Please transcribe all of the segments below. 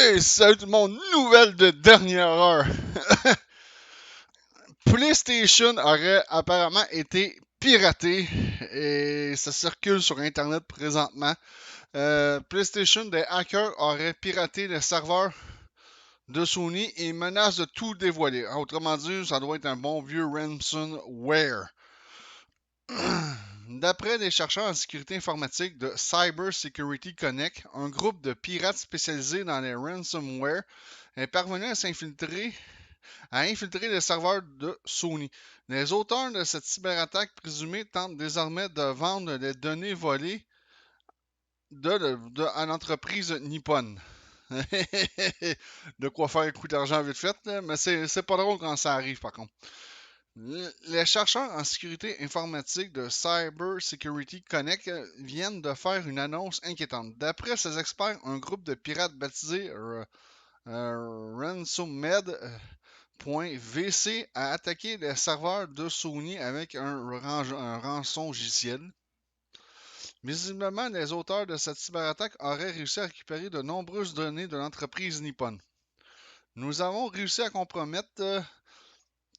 Et salut tout le monde, nouvelle de dernière heure. PlayStation aurait apparemment été piraté et ça circule sur Internet présentement. PlayStation, des hackers auraient piraté les serveurs de Sony et menacent de tout dévoiler. Autrement dit, ça doit être un bon vieux ransomware. D'après les chercheurs en sécurité informatique de Cyber Security Connect, un groupe de pirates spécialisés dans les ransomware est parvenu à infiltrer les serveurs de Sony. Les auteurs de cette cyberattaque présumée tentent désormais de vendre les données volées à l'entreprise Nippon. De quoi faire un coup d'argent vite fait, là, mais c'est pas drôle quand ça arrive par contre. Les chercheurs en sécurité informatique de Cyber Security Connect viennent de faire une annonce inquiétante. D'après ces experts, un groupe de pirates baptisé RansomMed.vc a attaqué les serveurs de Sony avec un rançongiciel. Visiblement, les auteurs de cette cyberattaque auraient réussi à récupérer de nombreuses données de l'entreprise Nippon. Nous avons réussi à compromettre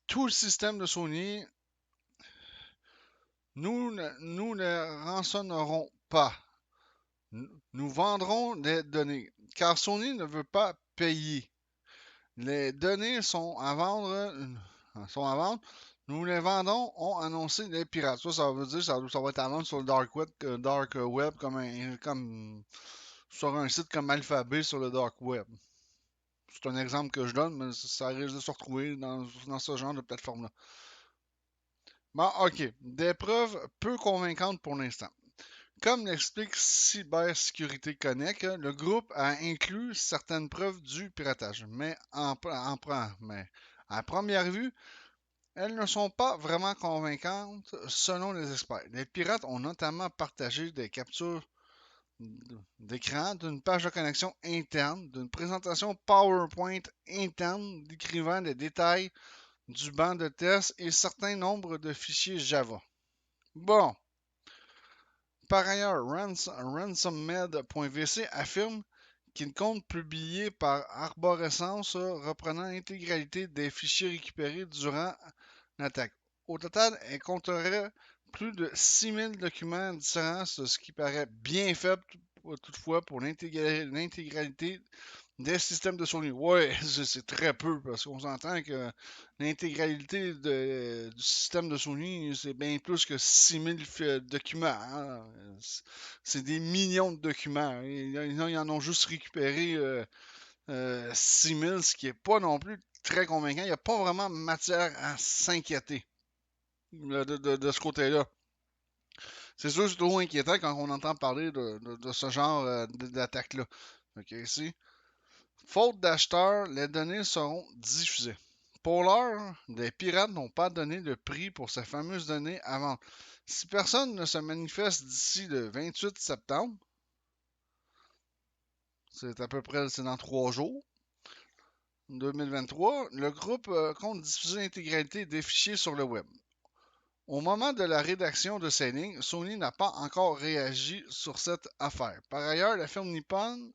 tout le système de Sony. Nous ne rançonnerons pas. Nous vendrons des données, car Sony ne veut pas payer. Les données sont à vendre. Nous les vendons, ont annoncé les pirates. Ça veut dire que ça va être à vendre sur le dark web comme sur un site comme Alphabet sur le dark web. C'est un exemple que je donne, mais ça risque de se retrouver dans ce genre de plateforme-là. Bon, ok. Des preuves peu convaincantes pour l'instant. Comme l'explique Cybersécurité Connect, le groupe a inclus certaines preuves du piratage, mais à première vue, elles ne sont pas vraiment convaincantes selon les experts. Les pirates ont notamment partagé des captures d'écran d'une page de connexion interne, d'une présentation PowerPoint interne décrivant les détails du banc de test et certain nombre de fichiers Java. Bon. Par ailleurs, RansomMed.vc affirme qu'il compte publier par arborescence reprenant l'intégralité des fichiers récupérés durant l'attaque. Au total, elle compterait plus de 6000 documents différents, ce qui paraît bien faible toutefois pour l'intégralité des systèmes de Sony. Ouais, c'est très peu parce qu'on s'entend que l'intégralité du système de Sony, c'est bien plus que 6000 documents. Hein. C'est des millions de documents. Ils en ont juste récupéré 6000, ce qui n'est pas non plus très convaincant. Il n'y a pas vraiment matière à s'inquiéter de ce côté-là. C'est sûr que c'est trop inquiétant quand on entend parler de ce genre d'attaque-là. Ok, ici. Faute d'acheteurs, les données seront diffusées. Pour l'heure, les pirates n'ont pas donné de prix pour ces fameuses données à vendre. Si personne ne se manifeste d'ici le 28 septembre, c'est à peu près dans 3 jours, 2023, le groupe compte diffuser l'intégralité des fichiers sur le web. Au moment de la rédaction de ces lignes, Sony n'a pas encore réagi sur cette affaire. Par ailleurs, la firme Nippon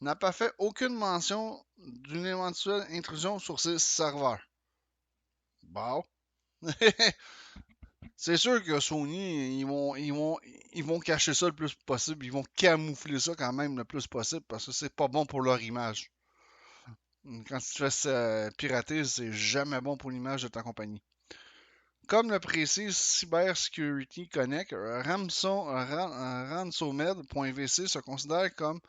n'a pas fait aucune mention d'une éventuelle intrusion sur ses serveurs. Bon. C'est sûr que Sony, ils vont cacher ça le plus possible. Ils vont camoufler ça quand même le plus possible parce que c'est pas bon pour leur image. Quand tu te fais pirater, c'est jamais bon pour l'image de ta compagnie. Comme le précise Cybersecurity Connect, RansomMed.vc se considère comme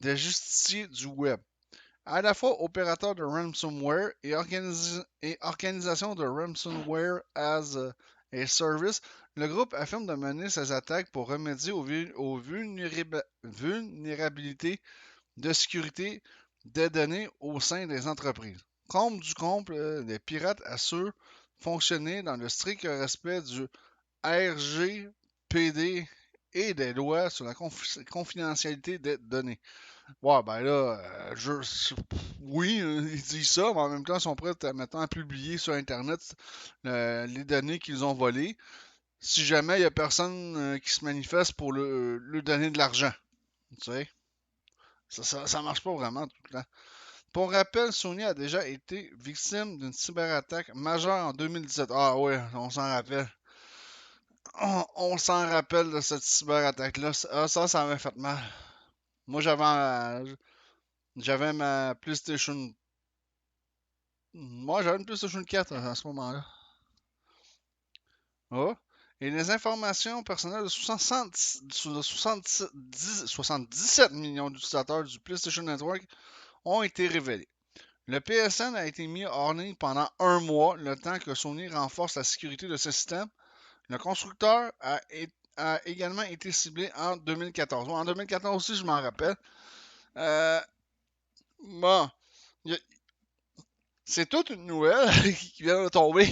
des justiciers du web. À la fois opérateur de ransomware et organisation de ransomware as a service, le groupe affirme de mener ses attaques pour remédier aux vulnérabilités de sécurité des données au sein des entreprises. Comble du comble, les pirates assurent fonctionner dans le strict respect du RGPD et des lois sur la confidentialité des données. Ouais, ben là, oui, ils disent ça, mais en même temps, ils sont prêts maintenant à publier sur Internet les données qu'ils ont volées. Si jamais il n'y a personne qui se manifeste pour le donner de l'argent. Tu sais? Ça marche pas vraiment tout le temps. Pour rappel, Sony a déjà été victime d'une cyberattaque majeure en 2017. Ah ouais, on s'en rappelle. On s'en rappelle de cette cyberattaque-là. Ça m'a fait mal. Moi, j'avais ma PlayStation. Moi, j'avais une PlayStation 4 à ce moment-là. Oh. Et les informations personnelles de 77 millions d'utilisateurs du PlayStation Network ont été révélées. Le PSN a été mis hors ligne pendant un mois, le temps que Sony renforce la sécurité de ce système. Le constructeur a également été ciblé en 2014. En 2014 aussi, je m'en rappelle. Euh, bon, c'est toute une nouvelle qui vient de tomber.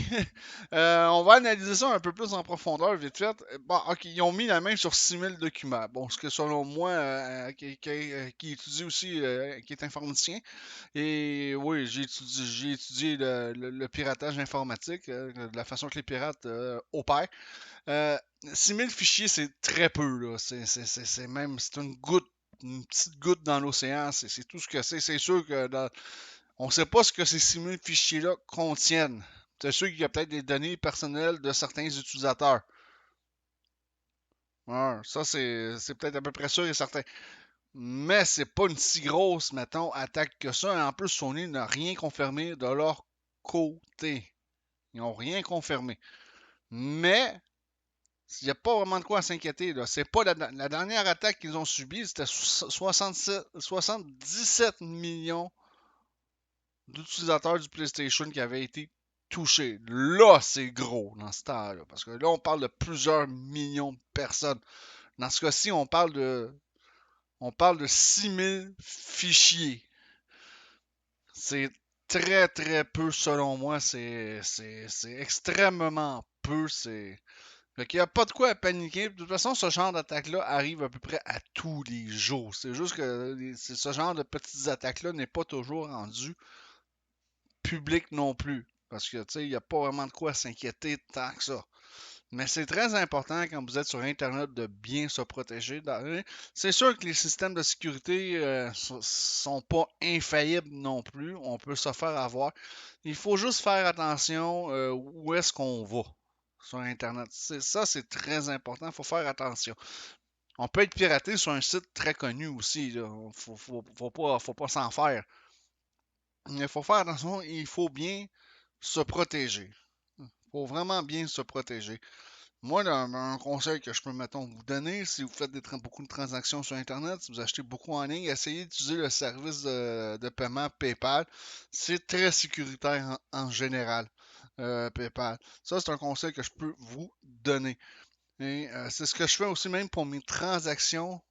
On va analyser ça un peu plus en profondeur, vite fait. Bon, ok, ils ont mis la main sur 6000 documents. Bon, ce que selon moi, qui étudie aussi, qui est informaticien, et oui, j'ai étudié le piratage informatique, de la façon que les pirates opèrent. Euh, 6000 fichiers, c'est très peu, là. C'est même, c'est une petite goutte dans l'océan. C'est tout ce que c'est. C'est sûr que on ne sait pas ce que ces 6000 fichiers-là contiennent. C'est sûr qu'il y a peut-être des données personnelles de certains utilisateurs. Ouais, ça, c'est peut-être à peu près sûr et certain. Mais c'est pas une si grosse, mettons, attaque que ça. Et en plus, Sony n'a rien confirmé de leur côté. Ils n'ont rien confirmé. Mais il n'y a pas vraiment de quoi s'inquiéter. C'est pas la dernière attaque qu'ils ont subie, c'était 77 millions d'utilisateurs du PlayStation qui avaient été touchés. Là, c'est gros dans ce temps-là. Parce que là, on parle de plusieurs millions de personnes. Dans ce cas-ci, on parle de 6000 fichiers. C'est très, très peu selon moi. C'est extrêmement peu. Fait qu'il n'y a pas de quoi à paniquer. De toute façon, ce genre d'attaque-là arrive à peu près à tous les jours. C'est juste que ce genre de petites attaques-là n'est pas toujours rendu public non plus. Parce que, tu sais, il n'y a pas vraiment de quoi s'inquiéter tant que ça. Mais c'est très important quand vous êtes sur Internet de bien se protéger. C'est sûr que les systèmes de sécurité sont pas infaillibles non plus. On peut se faire avoir. Il faut juste faire attention où est-ce qu'on va sur Internet. Ça, c'est très important. Il faut faire attention. On peut être piraté sur un site très connu aussi. Il faut pas s'en faire. Il faut faire attention. Il faut bien se protéger. Il faut vraiment bien se protéger. Moi, un conseil que je peux, mettons, vous donner, si vous faites beaucoup de transactions sur Internet, si vous achetez beaucoup en ligne, essayez d'utiliser le service de paiement PayPal. C'est très sécuritaire en général, PayPal. Ça, c'est un conseil que je peux vous donner. Et c'est ce que je fais aussi même pour mes transactions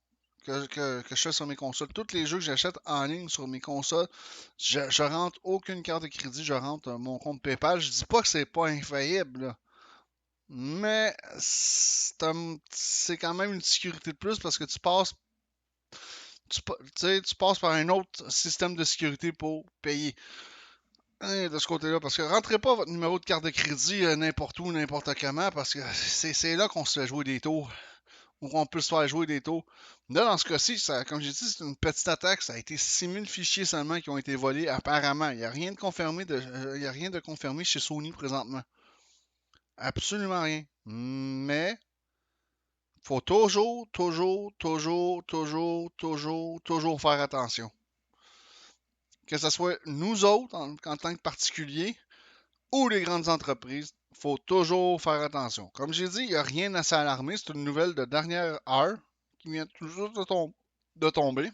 que je fais sur mes consoles. Tous les jeux que j'achète en ligne sur mes consoles, je rentre aucune carte de crédit, je rentre mon compte PayPal. Je dis pas que c'est pas infaillible, là. Mais c'est quand même une sécurité de plus parce que tu passes par un autre système de sécurité pour payer. Hein, de ce côté-là, parce que rentrez pas votre numéro de carte de crédit n'importe où, n'importe comment, parce que c'est là qu'on se fait jouer des tours, ou qu'on peut se faire jouer des tours. Là, dans ce cas-ci, comme j'ai dit, c'est une petite attaque. Ça a été 6000 fichiers seulement qui ont été volés, apparemment. Il n'y a rien de confirmé il y a rien de confirmé chez Sony présentement. Absolument rien. Mais faut toujours faire attention. Que ce soit nous autres, en tant que particuliers, ou les grandes entreprises, faut toujours faire attention. Comme j'ai dit, il n'y a rien à s'alarmer. C'est une nouvelle de dernière heure qui vient toujours de tomber.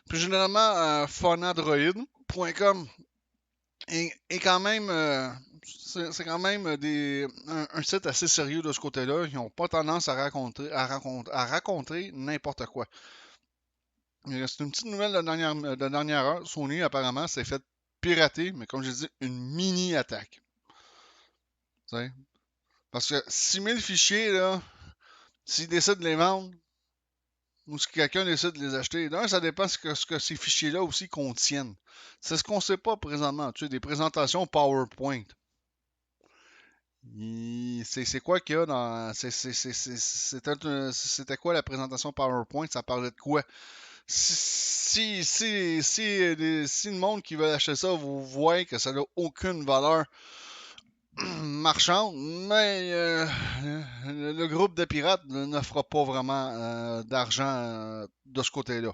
Puis généralement, phonandroid.com est quand même c'est quand même un site assez sérieux de ce côté-là. Ils n'ont pas tendance à raconter n'importe quoi. C'est une petite nouvelle de dernière heure. Sony, apparemment, s'est fait pirater, mais comme j'ai dit, une mini-attaque. T'sais? Parce que 6000 fichiers, là, s'ils décident de les vendre, ou si quelqu'un décide de les acheter, d'un, ça dépend ce que ces fichiers-là aussi contiennent. C'est ce qu'on ne sait pas présentement. Tu sais, des présentations PowerPoint. C'est quoi qu'il y a dans. C'était quoi la présentation PowerPoint? Ça parlait de quoi? Si le monde qui veut acheter ça, vous voyez que ça n'a aucune valeur marchande, mais le groupe de pirates ne fera pas vraiment d'argent de ce côté-là.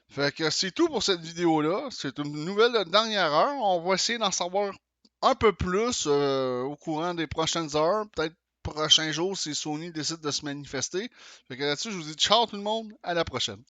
Fait que c'est tout pour cette vidéo-là. C'est une nouvelle de dernière heure. On va essayer d'en savoir un peu plus au courant des prochaines heures. Peut-être prochains jours si Sony décide de se manifester. Fait que là-dessus, je vous dis ciao tout le monde. À la prochaine.